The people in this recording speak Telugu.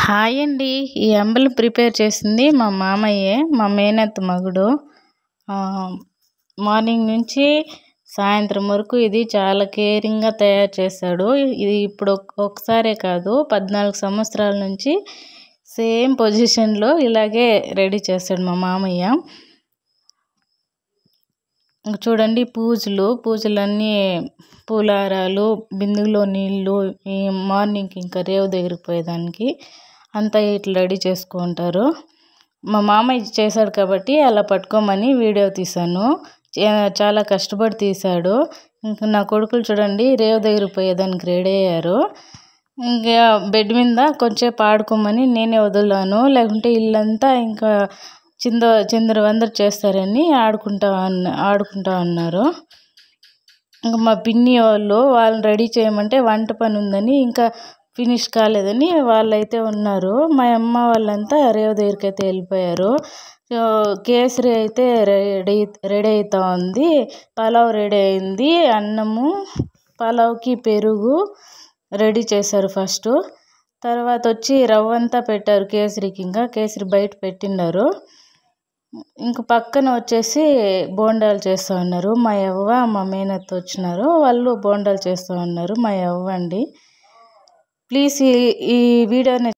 హాయ్ అండి. ఈ అంబలి ప్రిపేర్ చేసింది మా మామయ్యే, మా మేనత్త మగుడు. మార్నింగ్ నుంచి సాయంత్రం వరకు ఇది చాలా కేరింగ్గా తయారు చేశాడు. ఇది ఇప్పుడు ఒకసారే కాదు, 14 సంవత్సరాల నుంచి సేమ్ పొజిషన్లో ఇలాగే రెడీ చేస్తాడు మా మామయ్య. చూడండి, పూజలన్నీ పూలారాలు, బిందులో నీళ్ళు, ఈ మార్నింగ్కి ఇంకా రేవు దగ్గరికి పోయేదానికి అంతా ఇట్లా రెడీ చేసుకుంటారు. మా మామయ్య చేశాడు కాబట్టి అలా పట్టుకోమని వీడియో తీశాను. చాలా కష్టపడి తీశాడు. ఇంకా నా కొడుకులు చూడండి, రేవు దగ్గరికి పోయేదానికి రెడీ అయ్యారు. ఇంకా బెడ్ మీద కొంచెంసేపు ఆడుకోమని నేనే వదిలాను, లేకుంటే ఇల్లంతా ఇంకా చిందరవందర చేస్తారని ఆడుకుంటా ఉన్నారు. ఇంకా మా పిన్ని వాళ్ళని రెడీ చేయమంటే వంట పని ఉందని ఇంకా ఫినిష్ కాలేదని వాళ్ళైతే ఉన్నారు. మా అమ్మ వాళ్ళంతా రేవు దగ్గరికి అయితే వెళ్ళిపోయారు. కేసరి అయితే రెడీ అవుతూ ఉంది, పలావ్ రెడీ అయింది, అన్నము, పలావ్కి పెరుగు రెడీ చేశారు ఫస్ట్. తర్వాత వచ్చి రవ్వంతా పెట్టారు కేసరికి. ఇంకా కేసరి బయట పెట్టినారు. ఇంక పక్కన వచ్చేసి బోండాలు చేస్తూ ఉన్నారు. మా యవ్వ, మా మేనత్త వచ్చినారు, వాళ్ళు బోండాలు చేస్తూ ఉన్నారు. మా యవ్వ అండి. ప్లీజ్ ఈ వీడియోని